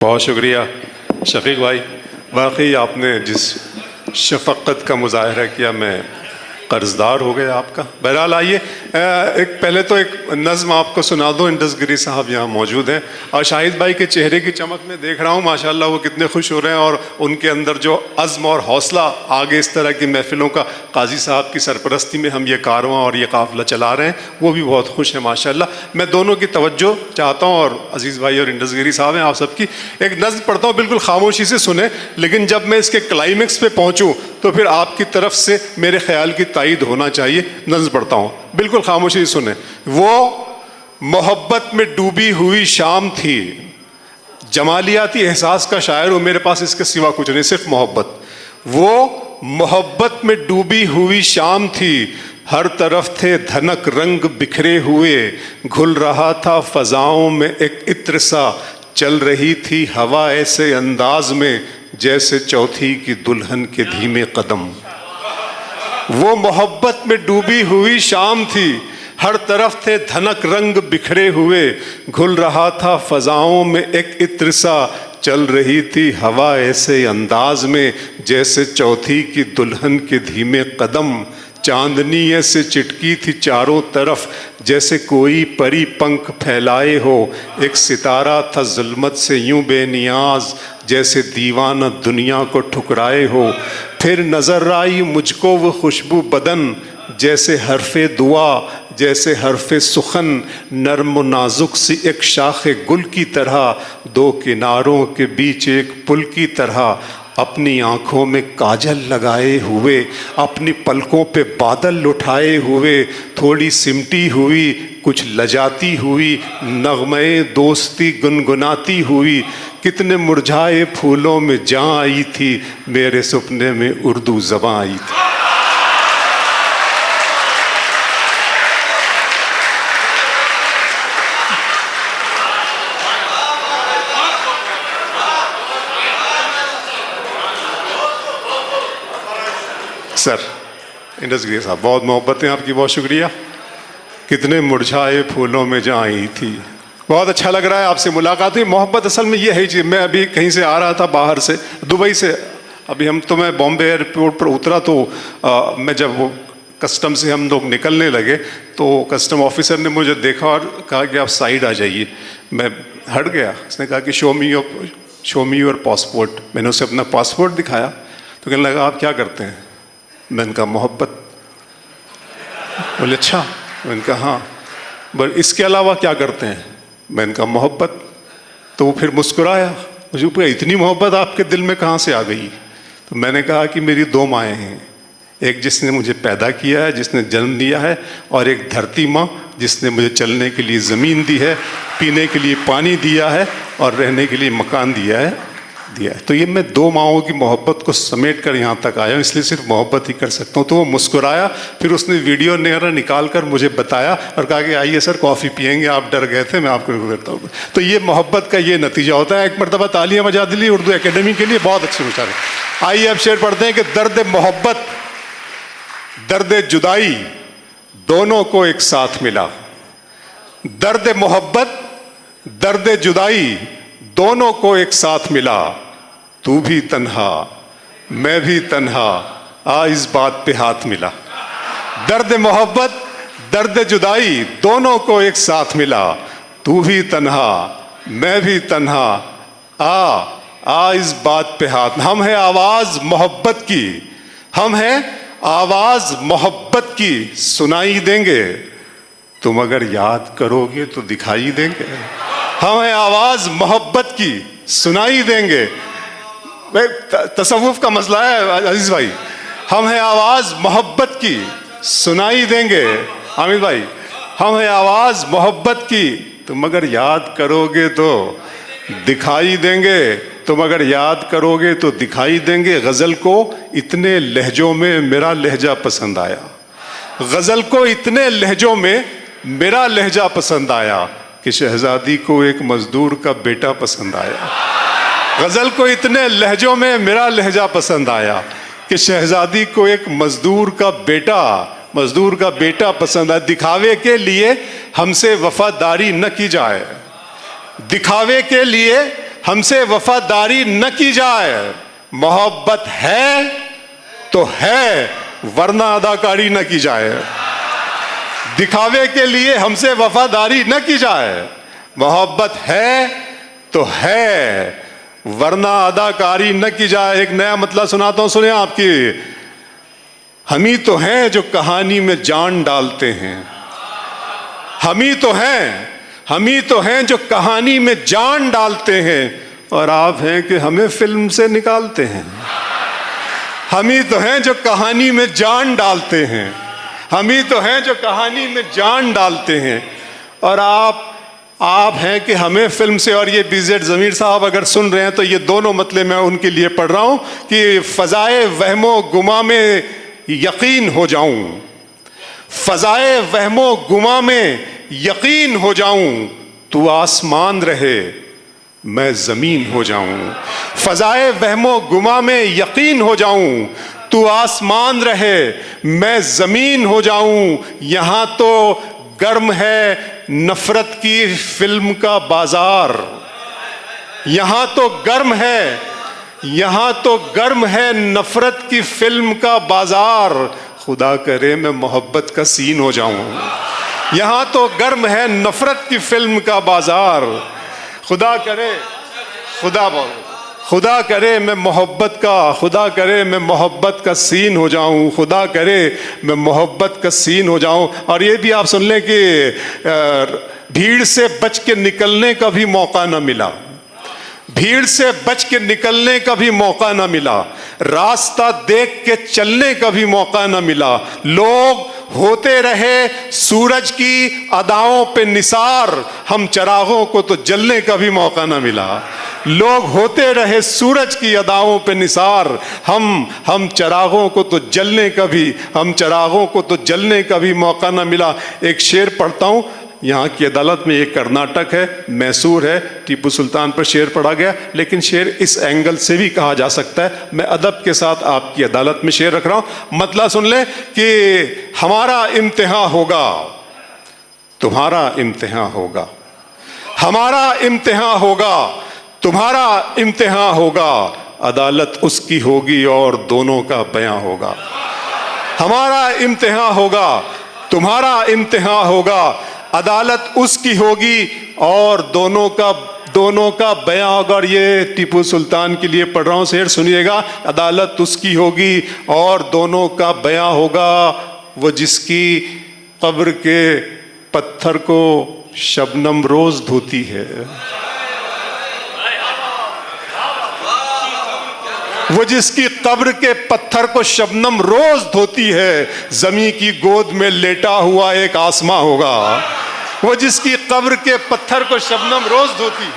बहुत शुक्रिया शफीक भाई। वाकई आपने जिस शफ़क़त का मुज़ाहरा किया, मैं कर्ज़दार हो गया आपका। बहरहाल आइए एक पहले तो एक नज़्म आपको सुना दूँ। इंडसगिरी साहब यहाँ मौजूद हैं और शाहिद भाई के चेहरे की चमक में देख रहा हूँ माशाल्लाह वो कितने खुश हो रहे हैं और उनके अंदर जो अज़्म और हौसला, आगे इस तरह की महफ़िलों का काजी साहब की सरपरस्ती में हम ये कारवां और ये काफ़िला चला रहे हैं, वो भी बहुत खुश है माशाल्लाह। मैं दोनों की तवज्जो चाहता हूँ और अज़ीज़ भाई और इंडसगिरी साहब हैं, आप सबकी एक नज़्म पढ़ता हूँ, बिल्कुल खामोशी से सुने, लेकिन जब मैं इसके क्लाइमेक्स पे पहुँचूँ तो फिर आपकी तरफ से मेरे ख्याल की तायीद होना चाहिए। नज़्म पढ़ता हूँ, बिल्कुल खामोशी से सुने। वो मोहब्बत में डूबी हुई शाम थी, जमालियाती एहसास का शायर हूँ, मेरे पास इसके सिवा कुछ नहीं, सिर्फ मोहब्बत। वो मोहब्बत में डूबी हुई शाम थी, हर तरफ थे धनक रंग बिखरे हुए, घुल रहा था फ़ज़ाओं में एक इत्र सा, चल रही थी हवा ऐसे अंदाज में जैसे चौथी की दुल्हन के धीमे कदम। वो मोहब्बत में डूबी हुई शाम थी, हर तरफ थे धनक रंग बिखरे हुए, घुल रहा था फ़ज़ाओं में एक इत्र सा, चल रही थी हवा ऐसे अंदाज में जैसे चौथी की दुल्हन के धीमे कदम। चांदनी ऐसे चिटकी थी चारों तरफ जैसे कोई परी पंख फैलाए हो, एक सितारा था जुल्मत से यूं बेनियाज जैसे दीवाना दुनिया को ठुकराए हो। फिर नज़र आई मुझको वो खुशबू बदन जैसे हरफ़े दुआ, जैसे हरफ़े सुखन, नर्म व नाजुक सी एक शाखे गुल की तरह, दो किनारों के बीच एक पुल की तरह, अपनी आँखों में काजल लगाए हुए, अपनी पलकों पे बादल उठाए हुए, थोड़ी सिमटी हुई, कुछ लजाती हुई, नग़्मे दोस्ती गुनगुनाती हुई, कितने मुरझाए फूलों में जान आई थी, मेरे सपने में उर्दू ज़बान आई थी। सर इंडसगिरी साहब, बहुत मोहब्बतें आपकी, बहुत शुक्रिया। कितने मुरझाए फूलों में जहाँ आई थी, बहुत अच्छा लग रहा है आपसे मुलाकात हुई। मोहब्बत असल में ये है चीज़। मैं अभी कहीं से आ रहा था बाहर से, दुबई से, अभी मैं बॉम्बे एयरपोर्ट पर उतरा तो मैं जब वो कस्टम से हम लोग निकलने लगे तो कस्टम ऑफिसर ने मुझे देखा और कहा कि आप साइड आ जाइए। मैं हट गया। उसने कहा कि शो मी योर पासपोर्ट। मैंने उसे अपना पासपोर्ट दिखाया तो कहने लगा आप क्या करते हैं? मैंने कहा मोहब्बत। बोले अच्छा? मैंने कहा हाँ। बोले इसके अलावा क्या करते हैं? मैंने कहा मोहब्बत। तो वो फिर मुस्कुराया। मुझे पूछा इतनी मोहब्बत आपके दिल में कहाँ से आ गई? तो मैंने कहा कि मेरी दो माएँ हैं, एक जिसने मुझे पैदा किया है, जिसने जन्म दिया है, और एक धरती माँ जिसने मुझे चलने के लिए ज़मीन दी है, पीने के लिए पानी दिया है और रहने के लिए मकान दिया है। तो ये मैं दो माओं की मोहब्बत को समेट कर यहाँ तक आया हूँ, इसलिए सिर्फ मोहब्बत ही कर सकता हूँ। तो वो मुस्कुराया, फिर उसने वीडियो नैरा निकाल कर मुझे बताया और कहा कि आइए सर कॉफ़ी पियेंगे, आप डर गए थे, मैं आपको करता हूँ। तो ये मोहब्बत का ये नतीजा होता है। एक मरतबा तालियां बजा दिली उर्दू एकेडमी के लिए, बहुत अच्छे विचार। आइए अब शेर पढ़ते हैं कि दर्द मोहब्बत दर्द जुदाई दोनों को एक साथ मिला। दर्द मोहब्बत दर्द जुदाई दोनों को एक साथ मिला। तू भी तन्हा मैं भी तन्हा, आ इस बात पे हाथ मिला। दर्द मोहब्बत दर्द जुदाई दोनों को एक साथ मिला। तू भी तन्हा मैं भी तन्हा, आ इस बात पे हाथ। हम हैं आवाज मोहब्बत की, हम हैं आवाज मोहब्बत की, सुनाई देंगे तुम अगर याद करोगे तो दिखाई देंगे। हम हैं आवाज मोहब्बत की, सुनाई देंगे। तसव्वुफ का मसला है अजीज भाई। हम हैं आवाज मोहब्बत की, सुनाई देंगे। हामिद भाई, हम हैं आवाज मोहब्बत की, तुम अगर याद करोगे तो दिखाई देंगे। तुम अगर याद करोगे तो दिखाई देंगे। गजल को इतने लहजों में मेरा लहजा पसंद आया। गजल को इतने लहजों में मेरा लहजा पसंद आया कि शहजादी को एक मजदूर का बेटा पसंद आया। गजल को इतने लहजों में मेरा लहजा पसंद आया कि शहजादी को एक मजदूर का बेटा पसंद आया। दिखावे के लिए हमसे वफादारी न की जाए, दिखावे के लिए हमसे वफादारी न की जाए। मोहब्बत है तो है, वरना अदाकारी न की जाए। दिखावे के लिए हमसे वफादारी न की जाए। मोहब्बत है तो है, वरना अदाकारी न की जाए। एक नया मतलब सुनाता हूं, सुने आपकी। हम ही तो हैं जो कहानी में जान डालते हैं। हम ही तो हैं जो कहानी में जान डालते हैं, और आप हैं कि हमें फिल्म से निकालते हैं। हम ही तो हैं जो कहानी में जान डालते हैं। हम ही तो हैं जो कहानी में जान डालते हैं, और आप हैं कि हमें फिल्म से। और ये बीजेड ज़मीर साहब अगर सुन रहे हैं तो ये दोनों मतलब मैं उनके लिए पढ़ रहा हूं कि फ़ज़ाए वहमो गुमा में यकीन हो जाऊं, फ़ज़ाए वहमो गुमा में यकीन हो जाऊं, तू आसमान रहे मैं ज़मीन हो जाऊं। फ़ज़ाए वहमो गुमा में यकीन हो जाऊं, तू आसमान रहे मैं ज़मीन हो जाऊं। यहाँ तो गर्म है नफरत की फिल्म का बाजार। यहाँ तो गर्म है नफरत की फिल्म का बाजार। खुदा करे मैं मोहब्बत का सीन हो जाऊं। यहाँ तो गर्म है नफरत की फिल्म का बाजार। खुदा करे मैं मोहब्बत का सीन हो जाऊं। खुदा करे मैं मोहब्बत का सीन हो जाऊं। और ये भी आप सुन लें कि भीड़ से बच के निकलने का भी मौका न मिला। भीड़ से बच के निकलने का भी मौका न मिला। रास्ता देख के चलने का भी मौका न मिला। लोग होते रहे सूरज की अदाओं पे निसार, हम चरागों को तो जलने का भी मौका न मिला। लोग होते रहे सूरज की अदाओं पे निसार, हम चरागों को तो जलने का भी मौका न मिला। एक शेर पढ़ता हूं। यहाँ की अदालत में, एक कर्नाटक है, मैसूर है, टीपू सुल्तान पर शेर पढ़ा गया, लेकिन शेर इस एंगल से भी कहा जा सकता है। मैं अदब के साथ आपकी अदालत में शेर रख रहा हूं। मतलब सुन ले कि हमारा इम्तिहान होगा, तुम्हारा इम्तिहान होगा। हमारा इम्तिहान होगा, तुम्हारा इम्तिहान होगा। अदालत उसकी होगी और दोनों का बयां होगा। हमारा इम्तिहान होगा, तुम्हारा इम्तिहान होगा। अदालत उसकी होगी और दोनों का बयां होगा। और ये टीपू सुल्तान के लिए पढ़ रहा हूं शेर, सुनिएगा। अदालत उसकी होगी और दोनों का बयां होगा। वो जिसकी कब्र के पत्थर को शबनम रोज धोती है। वो जिसकी कब्र के पत्थर को शबनम रोज धोती है। जमी की गोद में लेटा हुआ एक आसमां होगा। वो जिसकी कब्र के पत्थर को शबनम रोज धोती है।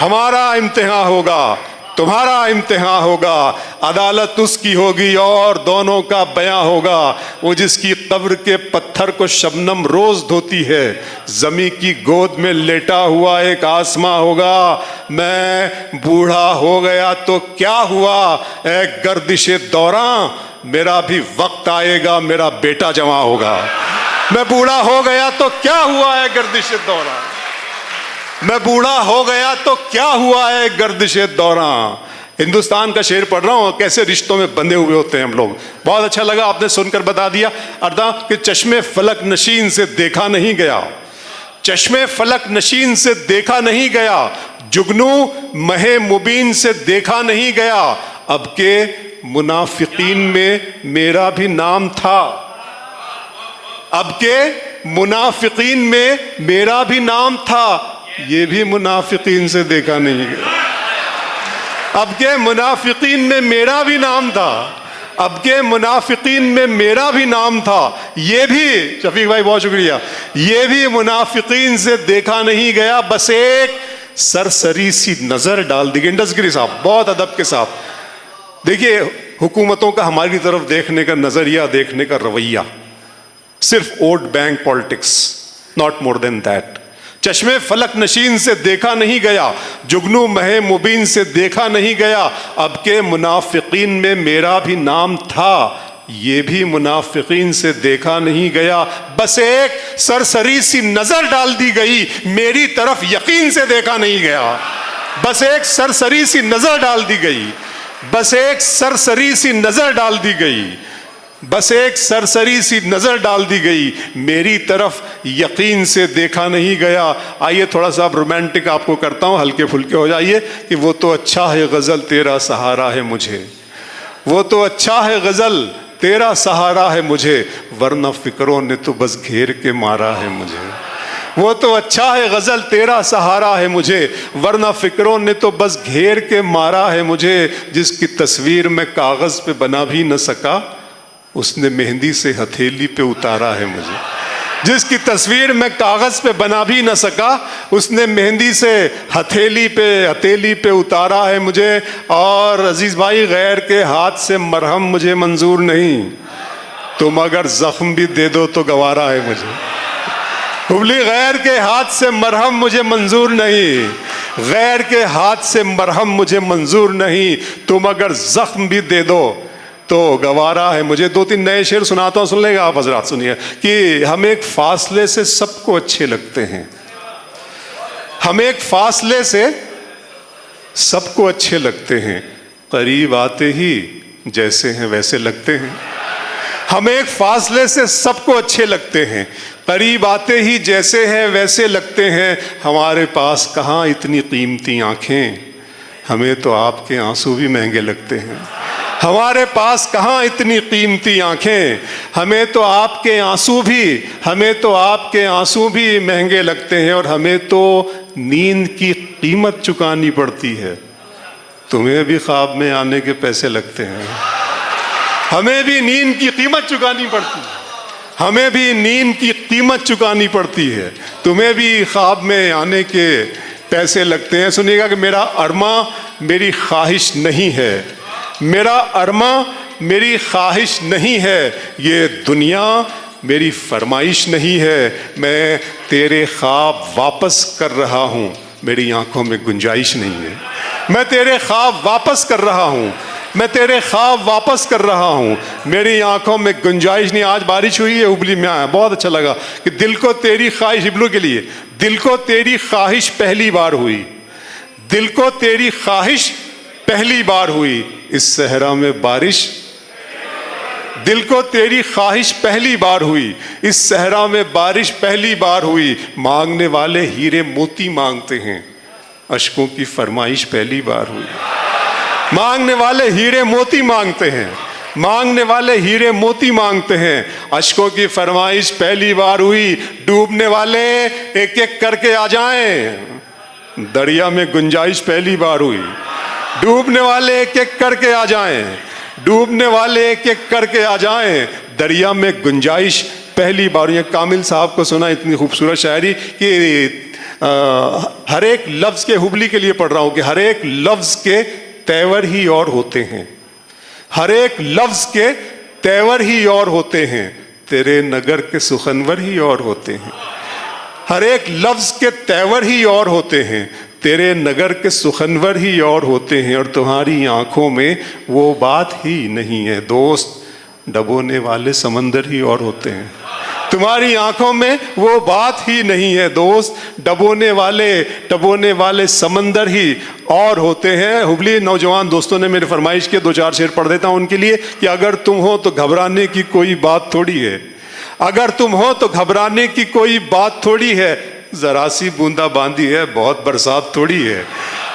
हमारा इम्तिहान होगा, तुम्हारा इम्तिहान होगा। अदालत उसकी होगी और दोनों का बयां होगा। वो जिसकी कब्र के पत्थर को शबनम रोज धोती है। जमी की गोद में लेटा हुआ एक आसमां होगा। मैं बूढ़ा हो गया तो क्या हुआ, एक गर्दिशे दौरान मेरा भी वक्त आएगा, मेरा बेटा जवां होगा। मैं बूढ़ा हो गया तो क्या हुआ है गर्दिशे दौरान। मैं बूढ़ा हो गया तो क्या हुआ है गर्दिशे दौरान। हिंदुस्तान का शेर पढ़ रहा हूं, कैसे रिश्तों में बंधे हुए होते हैं हम लोग। बहुत अच्छा लगा आपने सुनकर बता दिया। अर्दा कि चश्मे फलक नशीन से देखा नहीं गया, चश्मे फलक नशीन से देखा नहीं गया। जुगनू महे मुबीन से देखा नहीं गया। अब के मुनाफिकीन में मेरा भी नाम था। अब के मुनाफिकीन में मेरा भी नाम था। ये भी मुनाफिकीन से देखा नहीं गया। अब के मुनाफिकीन में मेरा भी नाम था। अब के मुनाफिकीन में मेरा भी नाम था। ये भी, शफीक भाई बहुत शुक्रिया, ये भी मुनाफिकीन से देखा नहीं गया। बस एक सरसरी सी नजर डाल दी। इंडसगिरी साहब बहुत अदब के साथ देखिए, हुकूमतों का हमारी तरफ देखने का नजरिया, देखने का रवैया सिर्फ vote bank politics, not more than that. चश्मे फलक नशीन से देखा नहीं गया, जुगनू महे मुबीन से देखा नहीं गया। अब के मुनाफिकीन में मेरा भी नाम था। ये भी मुनाफिकीन से देखा नहीं गया। बस एक सरसरी सी नजर डाल दी गई, मेरी तरफ यकीन से देखा नहीं गया। बस एक सरसरी सी नजर डाल दी गई, बस एक सरसरी सी नजर डाल दी गई, बस एक सरसरी सी नजर डाल दी गई, मेरी तरफ यकीन से देखा नहीं गया। आइए थोड़ा सा रोमांटिक आपको करता हूं, हल्के फुल्के हो जाइए कि वो तो अच्छा है गजल तेरा सहारा है मुझे, वो तो अच्छा है गजल तेरा सहारा है मुझे, वरना फिक्रों ने तो बस घेर के मारा है मुझे। वो तो अच्छा है गजल तेरा सहारा है मुझे, वरना फिक्रों ने तो बस घेर के मारा है मुझे। जिसकी तस्वीर मैं कागज पे बना भी न सका, उसने मेहंदी से हथेली पे उतारा है मुझे। जिसकी तस्वीर मैं कागज पे बना भी न सका, उसने मेहंदी से हथेली पे उतारा है मुझे। और अजीज भाई, गैर के हाथ से मरहम मुझे मंजूर नहीं, तुम अगर जख्म भी दे दो तो गवारा है मुझे। हुबली, गैर के हाथ से मरहम मुझे मंजूर नहीं, गैर के हाथ से मरहम मुझे मंजूर नहीं, तुम अगर जख्म भी दे दो तो गवारा है मुझे। दो तीन नए शेर सुनाता हूं, सुन लेगा आप हजरात, सुनिए कि हम एक फासले से सबको अच्छे लगते हैं, हम एक फासले से सबको अच्छे लगते हैं, करीब आते ही जैसे हैं वैसे लगते हैं। हम एक फासले से सबको अच्छे लगते हैं, करीब आते ही जैसे हैं वैसे लगते हैं। हमारे पास कहाँ इतनी कीमती आंखें, हमें तो आपके आंसू भी महंगे लगते हैं। हमारे पास कहाँ इतनी कीमती आंखें, हमें तो आपके आंसू भी महंगे लगते हैं। और हमें तो नींद की कीमत चुकानी पड़ती है, तुम्हें भी ख्वाब में आने के पैसे लगते हैं। हमें भी नींद की कीमत चुकानी पड़ती है, हमें भी नींद की कीमत चुकानी पड़ती है, तुम्हें भी ख्वाब में आने के पैसे लगते हैं। सुनिएगा कि मेरा अरमा मेरी ख्वाहिश नहीं है, मेरा अरमा मेरी ख्वाहिश नहीं है, ये दुनिया मेरी फरमाइश नहीं है। मैं तेरे ख्वाब वापस कर रहा हूँ, मेरी आंखों में गुंजाइश नहीं है। मैं तेरे ख्वाब वापस कर रहा हूँ, मैं तेरे ख्वाब वापस कर रहा हूँ, मेरी आंखों में गुंजाइश नहीं। आज बारिश हुई है हुबली में, आया बहुत अच्छा लगा कि दिल को तेरी ख्वाहिश, हिबलू के लिए, दिल को तेरी ख्वाहिश पहली बार हुई, दिल को तेरी ख्वाहिश पहली बार हुई इस सहरा में बारिश। दिल को तेरी ख्वाहिश पहली बार हुई इस सहरा में बारिश पहली बार हुई। मांगने वाले हीरे मोती मांगते हैं, अश्कों की फरमाइश पहली बार हुई। मांगने वाले हीरे मोती मांगते हैं, मांगने वाले हीरे मोती मांगते हैं, अश्कों की फरमाइश पहली बार हुई। डूबने वाले एक एक करके आ जाएं, दरिया में गुंजाइश पहली बार हुई। डूबने वाले एक एक करके आ जाएं, डूबने वाले एक एक करके आ जाएं, दरिया में गुंजाइश पहली बार हुई। कामिल साहब को सुना इतनी खूबसूरत शायरी कि हर एक लफ्ज के, हुबली के लिए पढ़ रहा हूं कि हर एक लफ्ज के तेवर ही और होते हैं, हर एक लफ्ज के तेवर ही और होते हैं, तेरे नगर के सुखनवर ही और होते हैं। हर एक लफ्ज के तेवर ही और होते हैं, तेरे नगर के सुखनवर ही और होते हैं। और तुम्हारी आंखों में वो बात ही नहीं है दोस्त, डबोने वाले समंदर ही और होते हैं। तुम्हारी आंखों में वो बात ही नहीं है दोस्त, डबोने वाले समंदर ही और होते हैं। हुबली नौजवान दोस्तों ने मेरी फरमाइश की, दो चार शेर पढ़ देता हूं उनके लिए कि अगर तुम हो तो घबराने की कोई बात थोड़ी है, अगर तुम हो तो घबराने की कोई बात थोड़ी है, जरा सी बूंदाबांदी है बहुत बरसात थोड़ी है।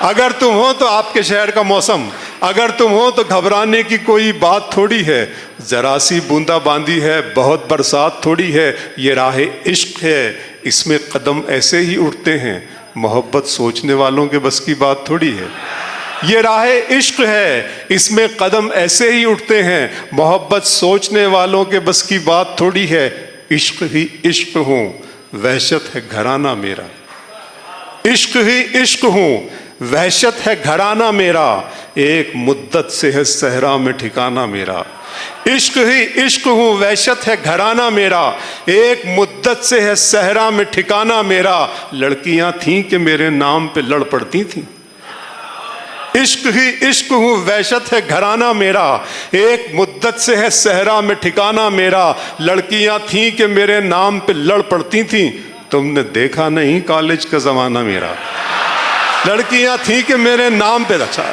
अगर तुम हो तो आपके शहर का मौसम, अगर तुम हो तो घबराने की कोई बात थोड़ी है, जरा सी बूंदाबांदी है बहुत बरसात थोड़ी है। ये राह इश्क है, इसमें कदम ऐसे ही उठते हैं, मोहब्बत सोचने वालों के बस की बात थोड़ी है। ये राह इश्क है, इसमें कदम ऐसे ही उठते हैं, मोहब्बत सोचने वालों के बस की बात थोड़ी है। इश्क ही इश्क हूँ, वहशत है घराना मेरा, इश्क ही इश्क हूँ, वहशत है घराना मेरा, एक मुद्दत से है सहरा में ठिकाना मेरा। इश्क ही इश्क हूँ, वहशत है घराना मेरा, एक मुद्दत से है सहरा में ठिकाना मेरा। लड़कियां थीं कि मेरे नाम पे लड़ पड़ती थीं। इश्क ही इश्क हूँ, वहशत है घराना मेरा, एक मुद्दत से है सहरा में ठिकाना मेरा। लड़कियां थीं कि मेरे नाम पे लड़ पड़ती थीं, तुमने देखा नहीं कॉलेज का जमाना मेरा। लड़कियां थी कि मेरे नाम पे रखा।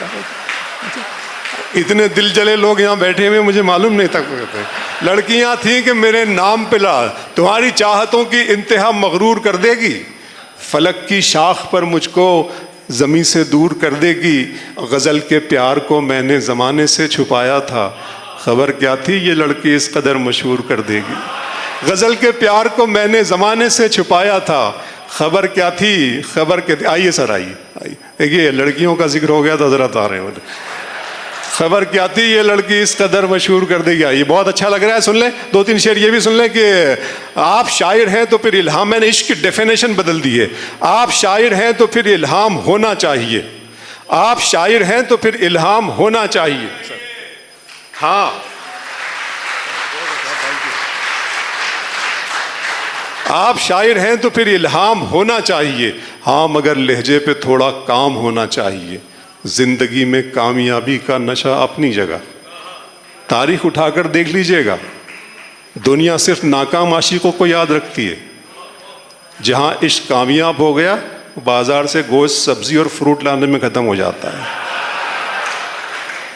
इतने दिल जले लोग यहाँ बैठे हुए, मुझे मालूम नहीं था। लड़कियां थी कि मेरे नाम पे ला, तुम्हारी चाहतों की इंतहा मगरूर कर देगी, फलक की शाख पर मुझको ज़मीं से दूर कर देगी। गज़ल के प्यार को मैंने ज़माने से छुपाया था, खबर क्या थी ये लड़की इस कदर मशहूर कर देगी। गज़ल के प्यार को मैंने ज़माने से छुपाया था, खबर क्या थी, खबर क्या थी। आइए सर, आइए। देखिए लड़कियों का जिक्र हो गया तो हज़रत आ रहे हैं। खबर क्या थी ये लड़की इस कदर मशहूर कर देगी। ये बहुत अच्छा लग रहा है, सुन लें। दो तीन शेर ये भी सुन लें कि आप शायर हैं तो फिर इल्हाम, मैंने इश्क की डेफिनेशन बदल दी है। आप शायर हैं तो फिर इल्हाम होना चाहिए, आप शायर हैं तो फिर इल्हाम होना चाहिए। हाँ, आप शायर हैं तो फिर इल्हाम होना चाहिए, हाँ मगर लहजे पे थोड़ा काम होना चाहिए। जिंदगी में कामयाबी का नशा अपनी जगह, तारीख उठाकर देख लीजिएगा, दुनिया सिर्फ नाकाम आशिकों को याद रखती है। जहां इश्क कामयाब हो गया, बाजार से गोश्त, सब्जी और फ्रूट लाने में खत्म हो जाता है।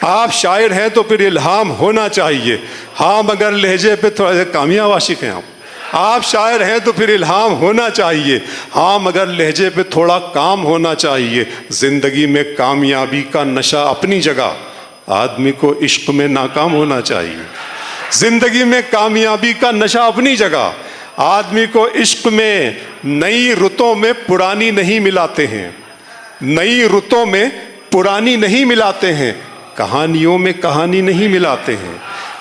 आप शायर हैं तो फिर इल्हाम होना चाहिए, हाँ मगर लहजे पे थोड़ा, कामयाब आशिक हैं आप शायर हैं तो फिर इल्हाम होना चाहिए, हाँ मगर लहजे पे थोड़ा काम होना चाहिए। जिंदगी में कामयाबी का नशा अपनी जगह, आदमी को इश्क में नाकाम होना चाहिए। जिंदगी में कामयाबी का नशा अपनी जगह, आदमी को इश्क में नई रुतों में पुरानी नहीं मिलाते हैं, नई रुतों में पुरानी नहीं मिलाते हैं, कहानियों में कहानी नहीं मिलाते हैं,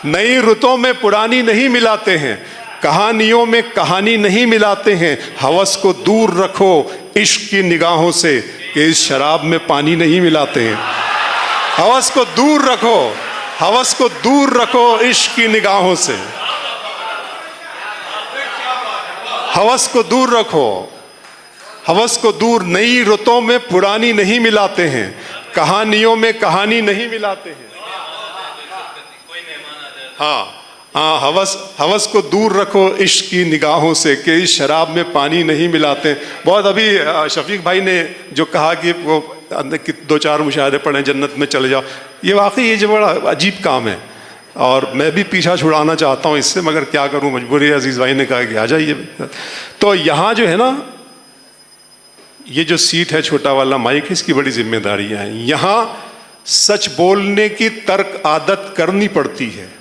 नई रुतों में पुरानी नहीं मिलाते हैं, कहानियों में कहानी नहीं मिलाते हैं। हवस को दूर रखो इश्क की निगाहों से, कि इस शराब में पानी नहीं मिलाते हैं। हवस को दूर रखो, हवस को दूर रखो इश्क की निगाहों से, हवस को दूर रखो, हवस को दूर। नई रुतों में पुरानी नहीं मिलाते हैं, कहानियों में कहानी नहीं मिलाते हैं। हाँ हाँ, हवस को दूर रखो इश्क की निगाहों से, कि इस शराब में पानी नहीं मिलाते। बहुत अभी शफीक भाई ने जो कहा कि वो दो चार मुशायरे पढ़ें जन्नत में चले जाओ, ये वाकई ये जो बड़ा अजीब काम है, और मैं भी पीछा छुड़ाना चाहता हूँ इससे, मगर क्या करूँ, मजबूरी है। अजीज़ भाई ने कहा कि आ जाइए। तो यहाँ जो है ना, ये जो सीट है, छोटा वाला माइक है, इसकी बड़ी जिम्मेदारियाँ हैं। यहाँ सच बोलने की तर्क आदत करनी पड़ती है,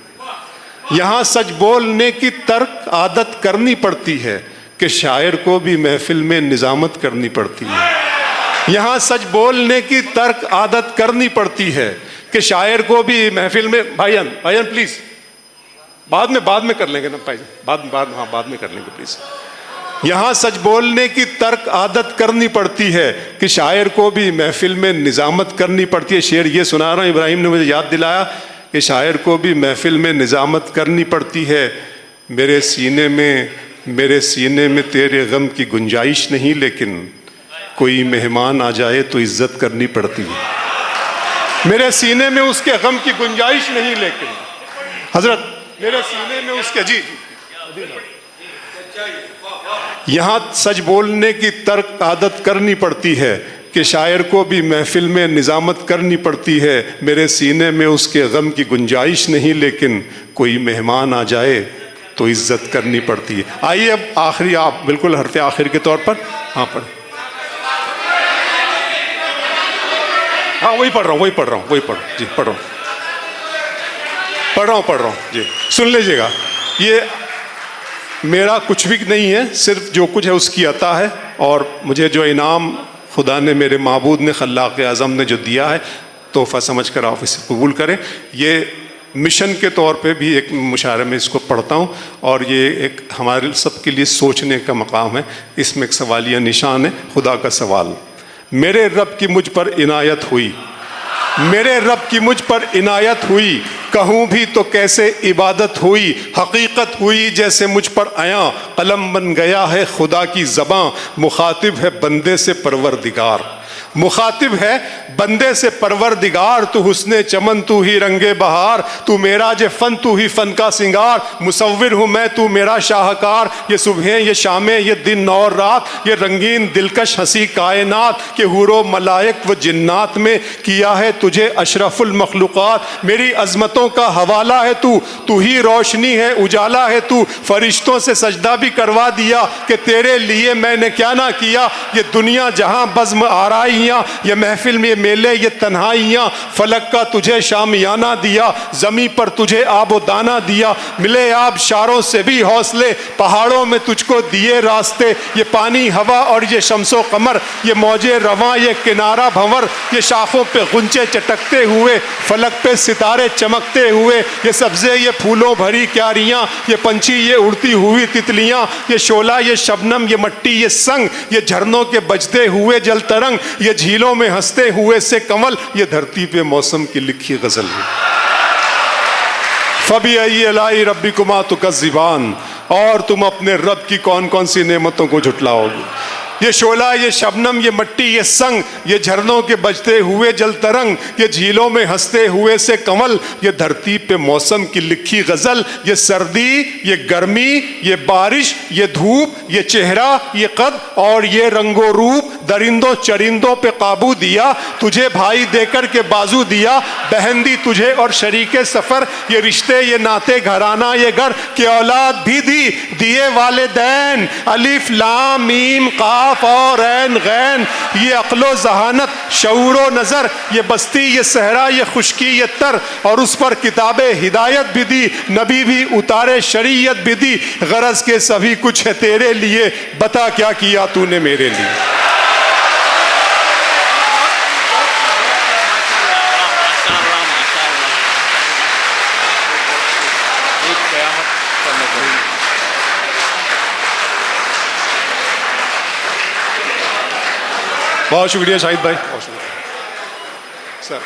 यहाँ सच बोलने की तर्क आदत करनी पड़ती है, कि शायर को भी महफिल में निजामत करनी पड़ती है। यहाँ सच बोलने की तर्क आदत करनी पड़ती है, कि शायर को भी महफिल में, भाईजान प्लीज बाद में कर लेंगे ना भाईजान, बाद में कर लेंगे प्लीज। यहाँ सच बोलने की तर्क आदत करनी पड़ती है, कि शायर को भी महफिल में निजामत करनी पड़ती है। शेर ये सुना रहा हूँ, इब्राहिम ने मुझे याद दिलाया कि शायर को भी महफिल में निजामत करनी पड़ती है। मेरे सीने में तेरे गम की गुंजाइश नहीं, लेकिन कोई मेहमान आ जाए तो इज्जत करनी पड़ती है। मेरे सीने में उसके गम की गुंजाइश नहीं, लेकिन हजरत मेरे सीने में उसके, जी यहाँ सच बोलने की तर्क आदत करनी पड़ती है, कि शायर को भी महफिल में निजामत करनी पड़ती है। मेरे सीने में उसके गम की गुंजाइश नहीं, लेकिन कोई मेहमान आ जाए तो इज्जत करनी पड़ती है। आइए अब आखिरी, आप बिल्कुल हरफ आखिर के तौर पर, हाँ पढ़, हाँ वही पढ़ रहा हूँ जी, पढ़ रहा हूँ जी, सुन लीजिएगा। ये मेरा कुछ भी नहीं है, सिर्फ जो कुछ है उसकी अता है, और मुझे जो इनाम खुदा ने, मेरे माबूद ने, खल्लाक़ आज़म ने जो दिया है, तोहफ़ा समझ कर आप इसे कबूल करें। ये मिशन के तौर पे भी एक मुशायरे में इसको पढ़ता हूँ, और ये एक हमारे सब के लिए सोचने का मकाम है। इसमें एक सवालिया निशान है, खुदा का सवाल। मेरे रब की मुझ पर इनायत हुई, मेरे रब की मुझ पर इनायत हुई, कहूँ भी तो कैसे इबादत हुई। हकीकत हुई जैसे मुझ पर आया, कलम बन गया है खुदा की ज़बां, मुखातिब है बंदे से परवरदिगार। मुखातिब है बंदे से परवरदिगार, तू हुस्ने चमन तू ही रंगे बहार, तू मेरा जे फन तू ही फन का सिंगार, मुसव्विर हूँ मैं तू मेरा शाहकार, ये सुबह ये शामें ये दिन और रात, ये रंगीन दिलकश हंसी कायनात के हुरो मलाइक व जिन्नात में किया है तुझे अशरफुल मखलूक़ात। मेरी अजमतों का हवाला है तू, तू ही रोशनी है उजाला है तू, फरिश्तों से सजदा भी करवा दिया कि तेरे लिए मैंने क्या ना किया। ये दुनिया जहां बज़्म आराइयाँ, ये महफिल में ये मेले ये तन्हाइयाँ, फलक का तुझे शामियाना दिया, ज़मी पर तुझे आबो दाना दिया, मिले आप शारों से भी हौसले, पहाड़ों में तुझको दिए रास्ते, ये पानी हवा और ये शम्सो कमर, ये मौजे रवां ये किनारा भंवर, ये शाखों पे गुंचे चटकते हुए, फलक पे सितारे चमकते हुए, ये सब्जे ये फूलों भरी क्यारियाँ, ये पंछी ये उड़ती हुई तितलियाँ, ये शोला ये शबनम ये मट्टी ये संग, ये झरनों के बजते हुए जल तरंग, ये झीलों में हंसते हुए से कमल, ये धरती पे मौसम की लिखी गजल है। फबी अलाई रब्बिकुमा तुकज़्ज़िबान, और तुम अपने रब की कौन कौन सी नेमतों को झुटलाओगे। ये शोला ये शबनम ये मट्टी ये संग, ये झरनों के बजते हुए जल तरंग, ये झीलों में हंसते हुए से कमल, ये धरती पे मौसम की लिखी गजल, ये सर्दी ये गर्मी ये बारिश ये धूप ये चेहरा ये कद और ये रंगो रूप, दरिंदों चरिंदों पे काबू दिया, तुझे भाई देकर के बाजू दिया, बहन दी तुझे और शरीके सफर, ये रिश्ते ये नाते घराना ये घर, के औलाद भी दी दिए वालिदैन, अलिफ लाम मीम काफ और ऐन गैन, ये अक्लो जहानत शऊरो नजर, ये बस्ती ये सहरा ये खुशकी ये तर, और उस पर किताबे हिदायत भी दी, नबी भी उतारे शरीयत भी दी, गरज के सभी कुछ है तेरे लिए, बता क्या किया तूने मेरे लिए। बहुत शुक्रिया शाहिद भाई, बहुत शुक्रिया सर।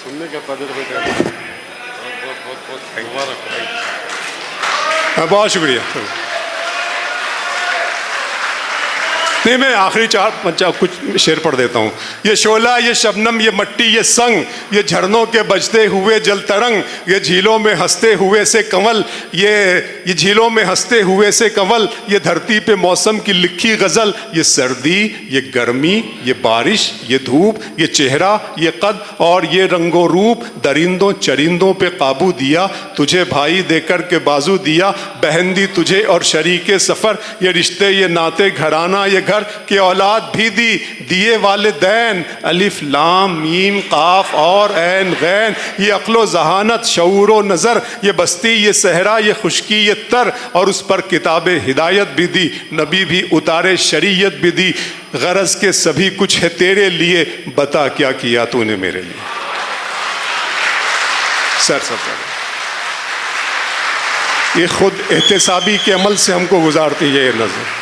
सुनने का बहुत शुक्रिया। नहीं, मैं आखिरी चार कुछ शेर पढ़ देता हूँ। ये शोला ये शबनम ये मट्टी ये संग, ये झरनों के बजते हुए जल तरंग, ये झीलों में हंसते हुए से कंवल, ये झीलों में हंसते हुए से कंवल, ये धरती पे मौसम की लिखी गज़ल, ये सर्दी ये गर्मी ये बारिश ये धूप, ये चेहरा ये कद और ये रंगो रूप, दरिंदों चरिंदों पे काबू दिया, तुझे भाई देकर के बाजू दिया, बहन दी तुझे और शरीके सफ़र, ये रिश्ते ये नाते घराना ये घर, के औलाद भी दी दिए वालिदैन, अलिफ लाम मीम काफ और ऐन गैन, ये अक्लो जहानत शऊरो नज़र, ये बस्ती ये सहरा ये खुशकी ये तर, और उस पर किताबे हिदायत भी दी, नबी भी उतारे शरीयत भी दी, गरज के सभी कुछ है तेरे लिए, बता क्या किया तूने मेरे लिए। सर ये खुद एहतसाबी के अमल से हमको गुजारती है ये नज़र।